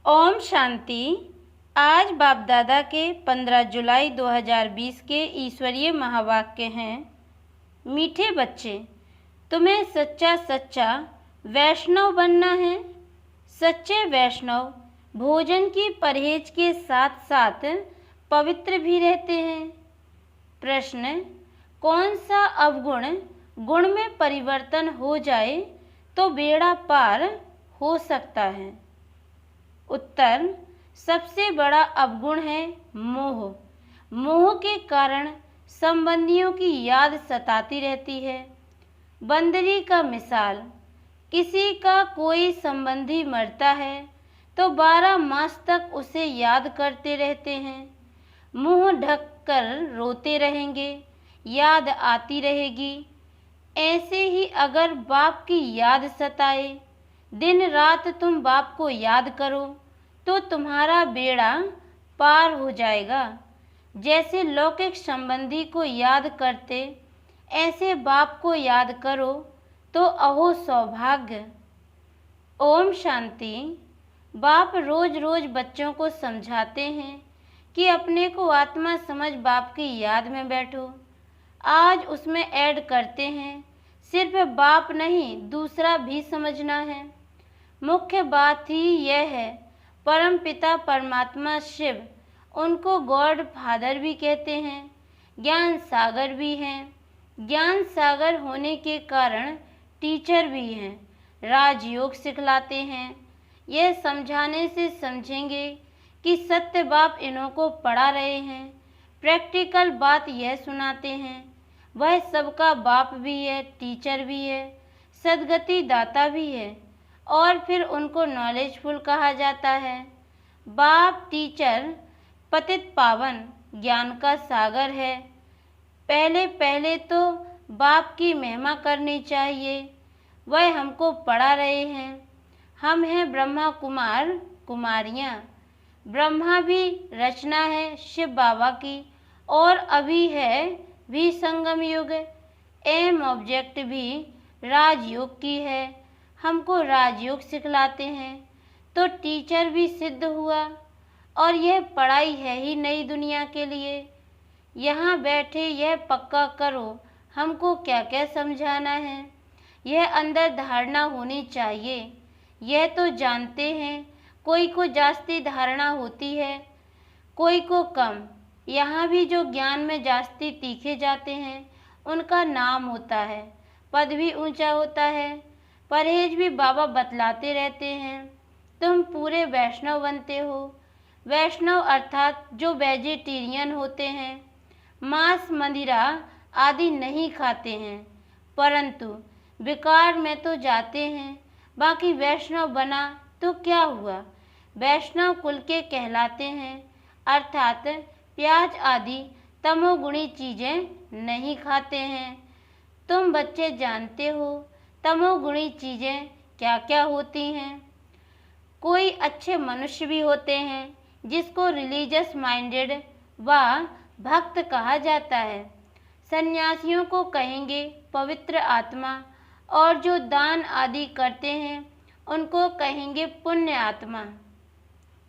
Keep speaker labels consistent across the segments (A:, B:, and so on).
A: ओम शांति। आज बाप दादा के 15 जुलाई 2020 के ईश्वरीय महावाक्य हैं। मीठे बच्चे, तुम्हें सच्चा सच्चा वैष्णव बनना है। सच्चे वैष्णव भोजन की परहेज के साथ साथ पवित्र भी रहते हैं। प्रश्न, कौन सा अवगुण गुण में परिवर्तन हो जाए तो बेड़ा पार हो सकता है? उत्तर, सबसे बड़ा अवगुण है मोह। मोह के कारण संबंधियों की याद सताती रहती है। बंदरी का मिसाल, किसी का कोई संबंधी मरता है तो 12 मास तक उसे याद करते रहते हैं। मुंह ढक कर रोते रहेंगे, याद आती रहेगी। ऐसे ही अगर बाप की याद सताए, दिन रात तुम बाप को याद करो तो तुम्हारा बेड़ा पार हो जाएगा। जैसे लौकिक संबंधी को याद करते, ऐसे बाप को याद करो तो अहो सौभाग्य। ओम शांति। बाप रोज रोज बच्चों को समझाते हैं कि अपने को आत्मा समझ बाप की याद में बैठो। आज उसमें ऐड करते हैं, सिर्फ बाप नहीं दूसरा भी समझना है। मुख्य बात ही यह है, परम पिता परमात्मा शिव, उनको गॉड फादर भी कहते हैं, ज्ञान सागर भी हैं। ज्ञान सागर होने के कारण टीचर भी हैं, राजयोग सिखलाते हैं। यह समझाने से समझेंगे कि सत्य बाप इन्हों को पढ़ा रहे हैं। प्रैक्टिकल बात यह सुनाते हैं, वह सबका बाप भी है, टीचर भी है, सद्गति दाता भी है, और फिर उनको नॉलेजफुल कहा जाता है। बाप टीचर पतित पावन ज्ञान का सागर है। पहले पहले तो बाप की महिमा करनी चाहिए। वह हमको पढ़ा रहे हैं। हम हैं ब्रह्मा कुमार कुमारियाँ। ब्रह्मा भी रचना है शिव बाबा की, और अभी है भी संगम युग। एम ऑब्जेक्ट भी राजयोग की है। हमको राजयोग सिखलाते हैं तो टीचर भी सिद्ध हुआ। और यह पढ़ाई है ही नई दुनिया के लिए। यहाँ बैठे यह पक्का करो हमको क्या क्या समझाना है। यह अंदर धारणा होनी चाहिए। यह तो जानते हैं, कोई को जास्ती धारणा होती है, कोई को कम। यहाँ भी जो ज्ञान में जास्ती तीखे जाते हैं उनका नाम होता है, पद भी ऊंचा होता है। परहेज भी बाबा बतलाते रहते हैं। तुम पूरे वैष्णव बनते हो। वैष्णव अर्थात जो वेजिटेरियन होते हैं, मांस मदिरा आदि नहीं खाते हैं, परंतु विकार में तो जाते हैं। बाकी वैष्णव बना तो क्या हुआ, वैष्णव कुल के कहलाते हैं, अर्थात प्याज आदि तमोगुणी चीज़ें नहीं खाते हैं। तुम बच्चे जानते हो तमोगुणी चीज़ें क्या क्या होती हैं। कोई अच्छे मनुष्य भी होते हैं जिसको रिलीजियस माइंडेड व भक्त कहा जाता है। सन्यासियों को कहेंगे पवित्र आत्मा, और जो दान आदि करते हैं उनको कहेंगे पुण्य आत्मा।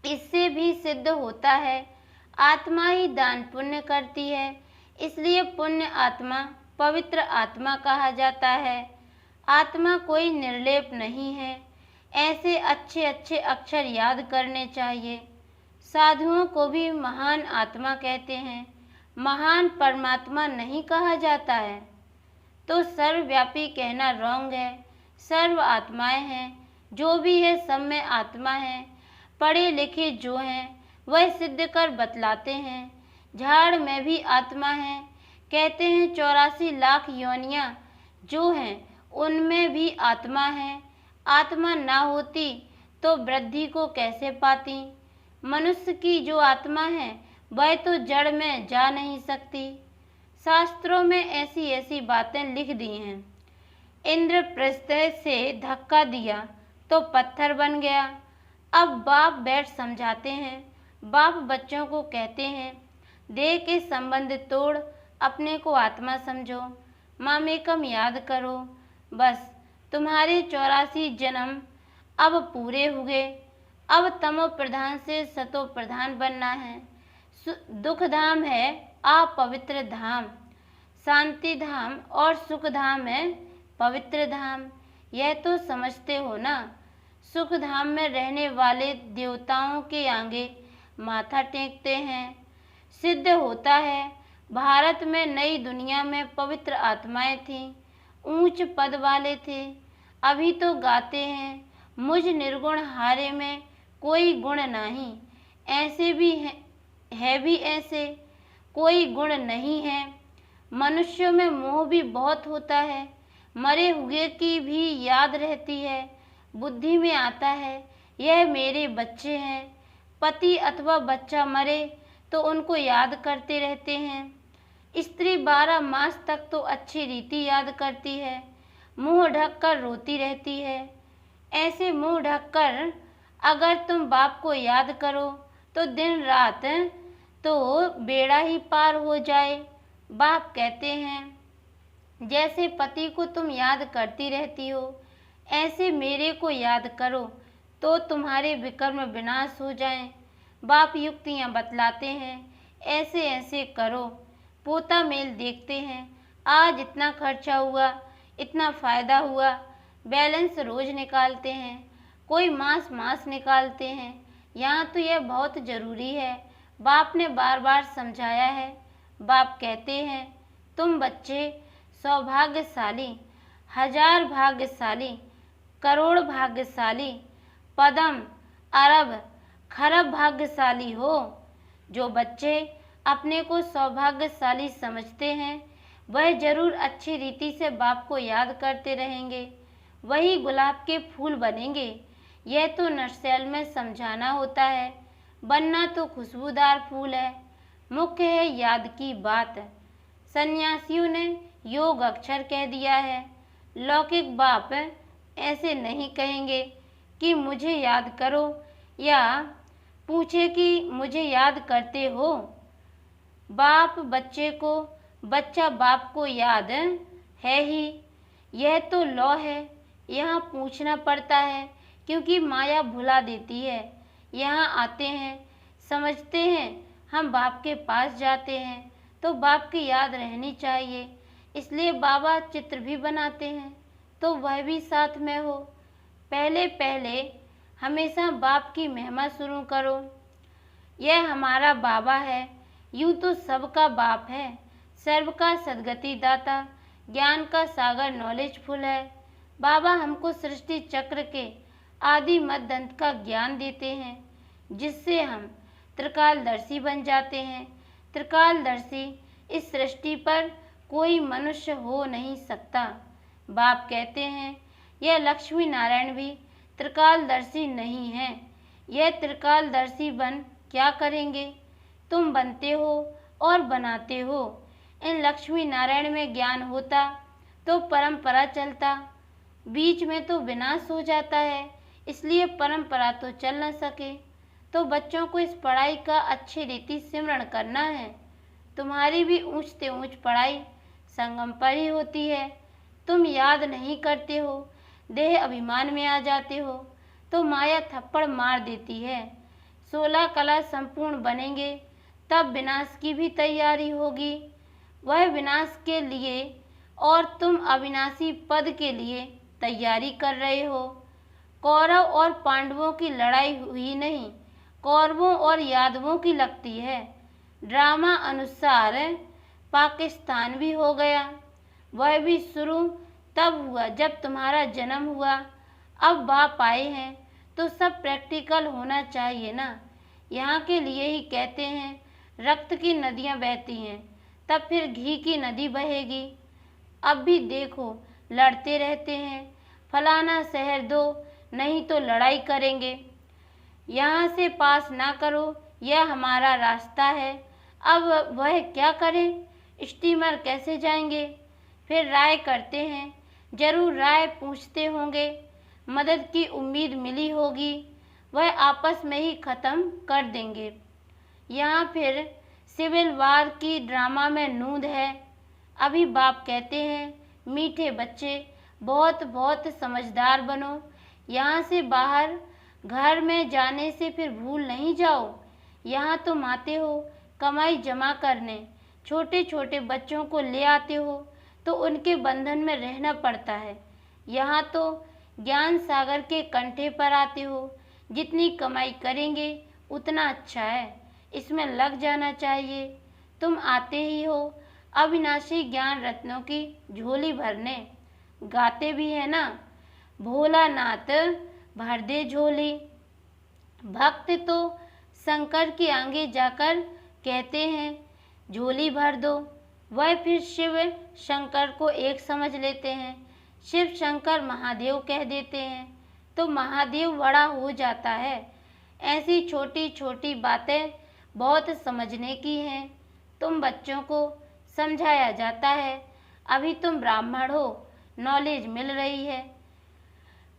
A: इससे भी सिद्ध होता है आत्मा ही दान पुण्य करती है, इसलिए पुण्य आत्मा पवित्र आत्मा कहा जाता है। आत्मा कोई निर्लेप नहीं है। ऐसे अच्छे अच्छे अक्षर याद करने चाहिए। साधुओं को भी महान आत्मा कहते हैं, महान परमात्मा नहीं कहा जाता है। तो सर्वव्यापी कहना रॉन्ग है। सर्व आत्माएं हैं, जो भी है सब में आत्मा है। पढ़े लिखे जो हैं वह सिद्ध कर बतलाते हैं। झाड़ में भी आत्मा है। कहते हैं 84 लाख योनियाँ जो हैं उनमें भी आत्मा है। आत्मा ना होती तो वृद्धि को कैसे पाती। मनुष्य की जो आत्मा है वह तो जड़ में जा नहीं सकती। शास्त्रों में ऐसी ऐसी बातें लिख दी हैं। इंद्रप्रस्थ से धक्का दिया तो पत्थर बन गया। अब बाप बैठ समझाते हैं। बाप बच्चों को कहते हैं, देह के संबंध तोड़ अपने को आत्मा समझो, मामेकम याद करो। बस तुम्हारे 84 जन्म अब पूरे हुए। अब तमो प्रधान से सतो प्रधान बनना है। दुख धाम है अपवित्र धाम, शांति धाम और सुख धाम है पवित्र धाम। यह तो समझते हो ना। सुख धाम में रहने वाले देवताओं के आगे माथा टेकते हैं। सिद्ध होता है भारत में नई दुनिया में पवित्र आत्माएं थीं, ऊंच पद वाले थे। अभी तो गाते हैं मुझ निर्गुण हारे में कोई गुण नहीं। ऐसे भी है भी ऐसे कोई गुण नहीं है। मनुष्यों में मोह भी बहुत होता है। मरे हुए की भी याद रहती है। बुद्धि में आता है यह मेरे बच्चे हैं। पति अथवा बच्चा मरे तो उनको याद करते रहते हैं। स्त्री 12 मास तक तो अच्छी रीति याद करती है, मुंह ढककर रोती रहती है। ऐसे मुंह ढककर अगर तुम बाप को याद करो तो दिन रात तो बेड़ा ही पार हो जाए। बाप कहते हैं जैसे पति को तुम याद करती रहती हो ऐसे मेरे को याद करो तो तुम्हारे विकर्म विनाश हो जाएं। बाप युक्तियाँ बतलाते हैं ऐसे ऐसे करो। पोता मेल देखते हैं आज इतना खर्चा हुआ, इतना फ़ायदा हुआ। बैलेंस रोज निकालते हैं, कोई मास निकालते हैं। यहाँ तो यह बहुत ज़रूरी है। बाप ने बार बार समझाया है। बाप कहते हैं तुम बच्चे सौभाग्यशाली, 1000 भाग्यशाली, करोड़ भाग्यशाली, पदम अरब खरब भाग्यशाली हो। जो बच्चे अपने को सौभाग्यशाली समझते हैं वह जरूर अच्छी रीति से बाप को याद करते रहेंगे, वही गुलाब के फूल बनेंगे। यह तो नर्सैल में समझाना होता है। बनना तो खुशबूदार फूल है, मुख्य है याद की बात। सन्यासियों ने योग अक्षर कह दिया है। लौकिक बाप ऐसे नहीं कहेंगे कि मुझे याद करो या पूछे कि मुझे याद करते हो। बाप बच्चे को, बच्चा बाप को याद है ही। यह तो लौ है। यहाँ पूछना पड़ता है क्योंकि माया भुला देती है। यहाँ आते हैं, समझते हैं, हम बाप के पास जाते हैं तो बाप की याद रहनी चाहिए। इसलिए बाबा चित्र भी बनाते हैं तो वह भी साथ में हो। पहले पहले हमेशा बाप की महिमा शुरू करो। यह हमारा बाबा है, यूँ तो सबका बाप है, सर्व का सद्गति दाता, ज्ञान का सागर नॉलेजफुल है। बाबा हमको सृष्टि चक्र के आदि मध्य अंत का ज्ञान देते हैं जिससे हम त्रिकालदर्शी बन जाते हैं। त्रिकालदर्शी इस सृष्टि पर कोई मनुष्य हो नहीं सकता। बाप कहते हैं यह लक्ष्मी नारायण भी त्रिकालदर्शी नहीं है। यह त्रिकालदर्शी बन क्या करेंगे? तुम बनते हो और बनाते हो। इन लक्ष्मी नारायण में ज्ञान होता तो परंपरा चलता, बीच में तो विनाश हो जाता है। इसलिए परंपरा तो चल न सके। तो बच्चों को इस पढ़ाई का अच्छी रीति सिमरण करना है। तुम्हारी भी ऊंच से ऊंच पढ़ाई संगम पर ही होती है। तुम याद नहीं करते हो, देह अभिमान में आ जाते हो तो माया थप्पड़ मार देती है। 16 कला संपूर्ण बनेंगे तब विनाश की भी तैयारी होगी। वह विनाश के लिए और तुम अविनाशी पद के लिए तैयारी कर रहे हो। कौरव और पांडवों की लड़ाई हुई नहीं, कौरवों और यादवों की लगती है। ड्रामा अनुसार पाकिस्तान भी हो गया। वह भी शुरू तब हुआ जब तुम्हारा जन्म हुआ। अब बाप आए हैं तो सब प्रैक्टिकल होना चाहिए ना। यहाँ के लिए ही कहते हैं रक्त की नदियाँ बहती हैं तब फिर घी की नदी बहेगी। अब भी देखो लड़ते रहते हैं, फलाना शहर दो नहीं तो लड़ाई करेंगे। यहाँ से पास ना करो, यह हमारा रास्ता है। अब वह क्या करें? स्टीमर कैसे जाएंगे? फिर राय करते हैं, जरूर राय पूछते होंगे, मदद की उम्मीद मिली होगी, वह आपस में ही ख़त्म कर देंगे। यहाँ फिर सिविल वार की ड्रामा में नूंद है। अभी बाप कहते हैं मीठे बच्चे बहुत बहुत समझदार बनो। यहाँ से बाहर घर में जाने से फिर भूल नहीं जाओ। यहाँ तुम आते हो कमाई जमा करने, छोटे छोटे बच्चों को ले आते हो तो उनके बंधन में रहना पड़ता है। यहाँ तो ज्ञान सागर के कंठे पर आते हो, जितनी कमाई करेंगे उतना अच्छा है, इसमें लग जाना चाहिए। तुम आते ही हो अविनाशी ज्ञान रत्नों की झोली भरने, गाते भी है ना, भोलानाथ भर दे झोली। भक्त तो शंकर के आगे जाकर कहते हैं झोली भर दो, वह फिर शिव शंकर को एक समझ लेते हैं, शिव शंकर महादेव कह देते हैं तो महादेव बड़ा हो जाता है। ऐसी छोटी छोटी बातें बहुत समझने की हैं। तुम बच्चों को समझाया जाता है, अभी तुम ब्राह्मण हो, नॉलेज मिल रही है,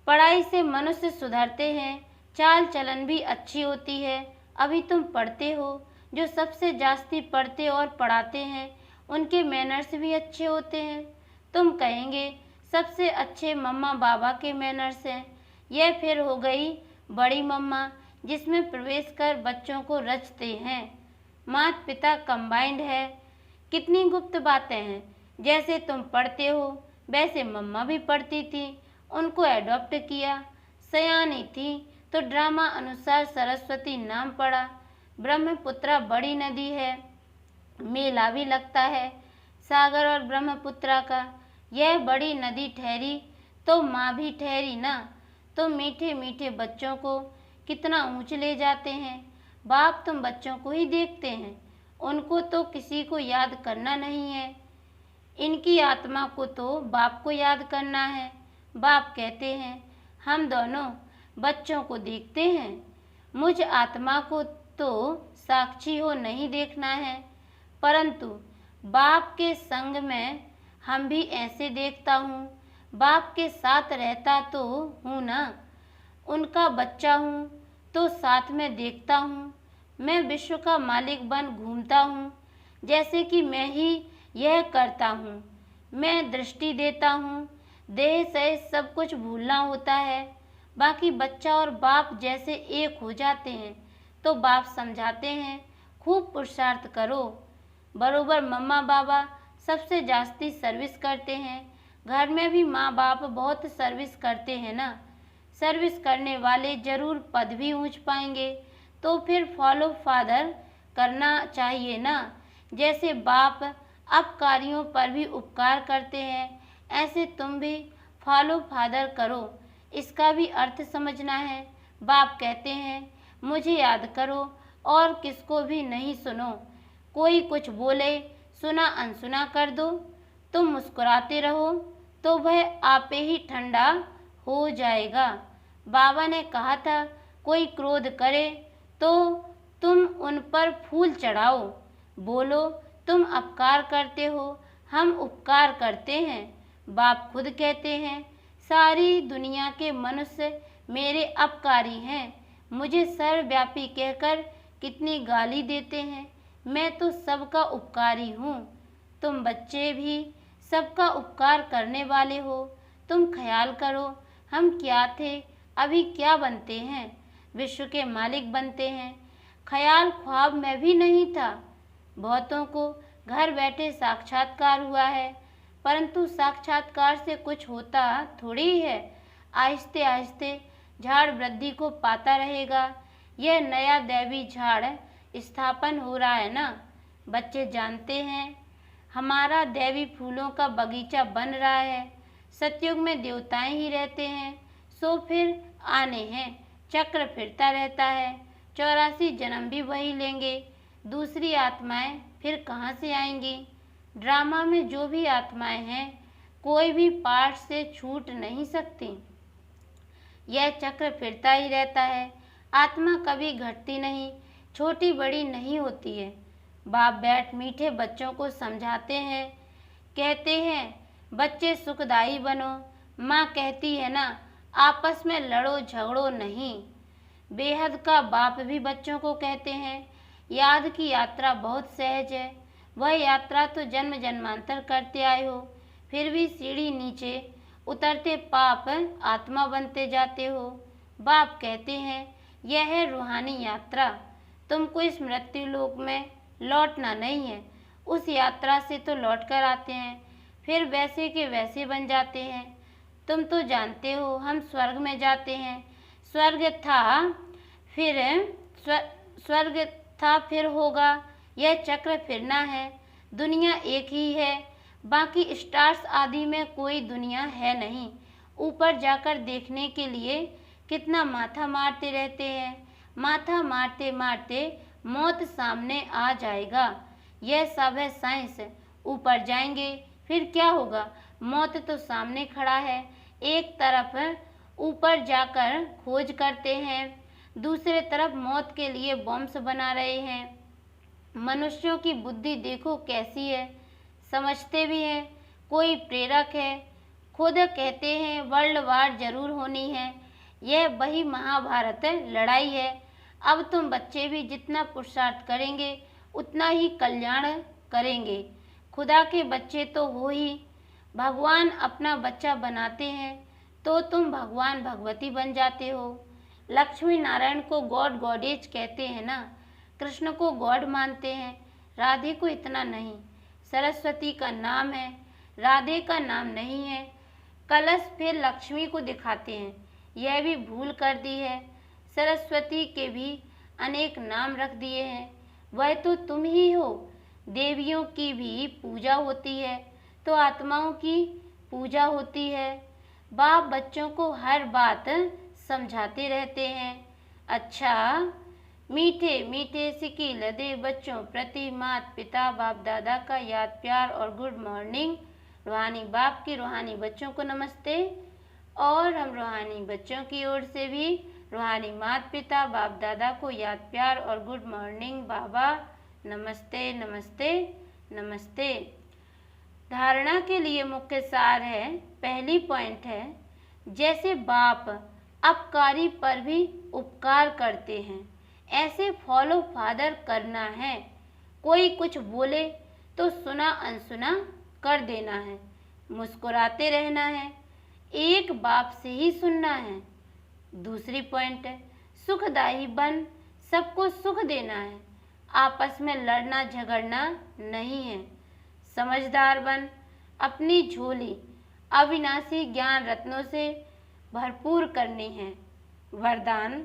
A: पढ़ाई से मनुष्य सुधरते हैं, चाल चलन भी अच्छी होती है। अभी तुम पढ़ते हो, जो सबसे जास्ती पढ़ते और पढ़ाते हैं उनके मैनर्स भी अच्छे होते हैं। तुम कहेंगे सबसे अच्छे मम्मा बाबा के मैनर्स हैं। यह फिर हो गई बड़ी मम्मा, जिसमें प्रवेश कर बच्चों को रचते हैं। माता पिता कंबाइंड है। कितनी गुप्त बातें हैं। जैसे तुम पढ़ते हो वैसे मम्मा भी पढ़ती थी, उनको एडॉप्ट किया। सयानी थी तो ड्रामा अनुसार सरस्वती नाम पड़ा। ब्रह्मपुत्रा बड़ी नदी है, मेला भी लगता है सागर और ब्रह्मपुत्रा का। यह बड़ी नदी ठहरी तो माँ भी ठहरी ना। तो मीठे मीठे बच्चों को कितना ऊंच ले जाते हैं। बाप तुम बच्चों को ही देखते हैं, उनको तो किसी को याद करना नहीं है। इनकी आत्मा को तो बाप को याद करना है। बाप कहते हैं हम दोनों बच्चों को देखते हैं, मुझ आत्मा को तो साक्षी हो नहीं देखना है, परंतु बाप के संग में हम भी ऐसे देखता हूँ। बाप के साथ रहता तो हूँ ना, उनका बच्चा हूँ तो साथ में देखता हूँ। मैं विश्व का मालिक बन घूमता हूँ, जैसे कि मैं ही यह करता हूँ। मैं दृष्टि देता हूँ, देह से सब कुछ भूलना होता है। बाकी बच्चा और बाप जैसे एक हो जाते हैं तो बाप समझाते हैं खूब पुरुषार्थ करो। बरोबर मम्मा बाबा सबसे जास्ती सर्विस करते हैं। घर में भी माँ बाप बहुत सर्विस करते हैं ना। सर्विस करने वाले जरूर पद भी ऊंच पाएंगे, तो फिर फॉलो फादर करना चाहिए ना। जैसे बाप अपकारियों पर भी उपकार करते हैं, ऐसे तुम भी फॉलो फादर करो। इसका भी अर्थ समझना है। बाप कहते हैं मुझे याद करो और किसको भी नहीं सुनो। कोई कुछ बोले सुना अनसुना कर दो। तुम मुस्कुराते रहो तो वह आपे ही ठंडा हो जाएगा। बाबा ने कहा था कोई क्रोध करे तो तुम उन पर फूल चढ़ाओ, बोलो तुम अपकार करते हो, हम उपकार करते हैं। बाप खुद कहते हैं सारी दुनिया के मनुष्य मेरे अपकारी हैं। मुझे सर्वव्यापी कहकर कितनी गाली देते हैं। मैं तो सबका उपकारी हूँ। तुम बच्चे भी सबका उपकार करने वाले हो। तुम ख्याल करो हम क्या थे, अभी क्या बनते हैं। विश्व के मालिक बनते हैं। ख्याल ख्वाब में भी नहीं था। बहुतों को घर बैठे साक्षात्कार हुआ है, परंतु साक्षात्कार से कुछ होता थोड़ी है। आहिस्ते आहिस्ते झाड़ वृद्धि को पाता रहेगा। यह नया दैवी झाड़ स्थापन हो रहा है ना। बच्चे जानते हैं हमारा दैवी फूलों का बगीचा बन रहा है। सतयुग में देवताएं ही रहते हैं, सो फिर आने हैं। चक्र फिरता रहता है, 84 जन्म भी वही लेंगे। दूसरी आत्माएं फिर कहाँ से आएंगी। ड्रामा में जो भी आत्माएं हैं कोई भी पार्ट से छूट नहीं सकती। यह चक्र फिरता ही रहता है। आत्मा कभी घटती नहीं, छोटी बड़ी नहीं होती है। बाप बैठ मीठे बच्चों को समझाते हैं। कहते हैं बच्चे सुखदाई बनो। माँ कहती है ना आपस में लड़ो झगड़ो नहीं। बेहद का बाप भी बच्चों को कहते हैं याद की यात्रा बहुत सहज है। वह यात्रा तो जन्म जन्मांतर करते आए हो, फिर भी सीढ़ी नीचे उतरते पाप आत्मा बनते जाते हो। बाप कहते हैं यह है रूहानी यात्रा। तुमको इस मृत्यु लोक में लौटना नहीं है। उस यात्रा से तो लौट कर आते हैं, फिर वैसे के वैसे बन जाते हैं। तुम तो जानते हो हम स्वर्ग में जाते हैं। स्वर्ग था फिर स्वर्ग था फिर होगा। यह चक्र फिरना है। दुनिया एक ही है, बाकी स्टार्स आदि में कोई दुनिया है नहीं। ऊपर जाकर देखने के लिए कितना माथा मारते रहते हैं। माथा मारते मारते मौत सामने आ जाएगा। यह सब है साइंस। ऊपर जाएंगे फिर क्या होगा? मौत तो सामने खड़ा है। एक तरफ ऊपर जाकर खोज करते हैं, दूसरे तरफ मौत के लिए बॉम्ब्स बना रहे हैं। मनुष्यों की बुद्धि देखो कैसी है, समझते भी हैं। कोई प्रेरक है, खुद कहते हैं वर्ल्ड वार जरूर होनी है। यह वही महाभारत लड़ाई है। अब तुम बच्चे भी जितना पुरुषार्थ करेंगे उतना ही कल्याण करेंगे। खुदा के बच्चे तो हो ही। भगवान अपना बच्चा बनाते हैं तो तुम भगवान भगवती बन जाते हो। लक्ष्मी नारायण को गॉड गॉडेज कहते हैं ना। कृष्ण को गॉड मानते हैं, राधे को इतना नहीं। सरस्वती का नाम है, राधे का नाम नहीं है। कलश फिर लक्ष्मी को दिखाते हैं, यह भी भूल कर दी है। सरस्वती के भी अनेक नाम रख दिए हैं, वह तो तुम ही हो। देवियों की भी पूजा होती है तो आत्माओं की पूजा होती है। बाप बच्चों को हर बात समझाते रहते हैं। अच्छा, मीठे मीठे सिकी लदे बच्चों प्रति माता पिता बाप दादा का याद प्यार और गुड मॉर्निंग। रूहानी बाप की रूहानी बच्चों को नमस्ते। और हम रूहानी बच्चों की ओर से भी रूहानी माता पिता बाप दादा को याद प्यार और गुड मॉर्निंग बाबा। नमस्ते नमस्ते नमस्ते। धारणा के लिए मुख्य सार है। पहली पॉइंट है, जैसे बाप अपकारी पर भी उपकार करते हैं, ऐसे फॉलो फादर करना है। कोई कुछ बोले तो सुना अनसुना कर देना है, मुस्कुराते रहना है, एक बाप से ही सुनना है। दूसरी पॉइंट है, सुखदायी बन सबको सुख देना है, आपस में लड़ना झगड़ना नहीं है। समझदार बन अपनी झोली अविनाशी ज्ञान रत्नों से भरपूर करनी है। वरदान,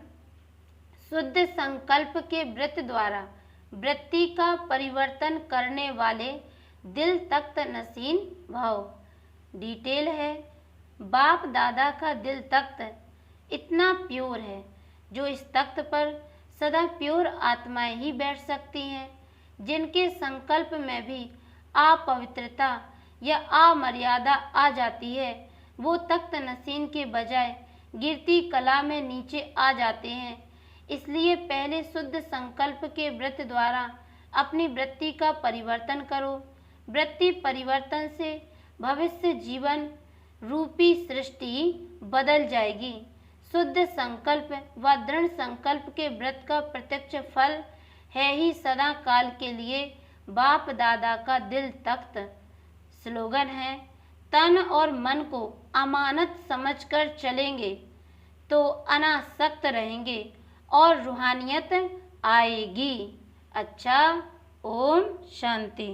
A: शुद्ध संकल्प के व्रत द्वारा वृत्ति का परिवर्तन करने वाले दिल तख्त नसीन भव। डिटेल है, बाप दादा का दिल तख्त इतना प्योर है जो इस तख्त पर सदा प्योर आत्माएं ही बैठ सकती हैं। जिनके संकल्प में भी अपवित्रता या अमर्यादा आ जाती है, वो तख्त नसीन के बजाय गिरती कला में नीचे आ जाते हैं। इसलिए पहले शुद्ध संकल्प के व्रत द्वारा अपनी वृत्ति का परिवर्तन करो। वृत्ति परिवर्तन से भविष्य जीवन रूपी सृष्टि बदल जाएगी। शुद्ध संकल्प व दृढ़ संकल्प के व्रत का प्रत्यक्ष फल है ही सदा काल के लिए बाप दादा का दिल तख्त। स्लोगन है, तन और मन को अमानत समझकर चलेंगे तो अनासक्त रहेंगे और रूहानियत आएगी। अच्छा, ओम शांति।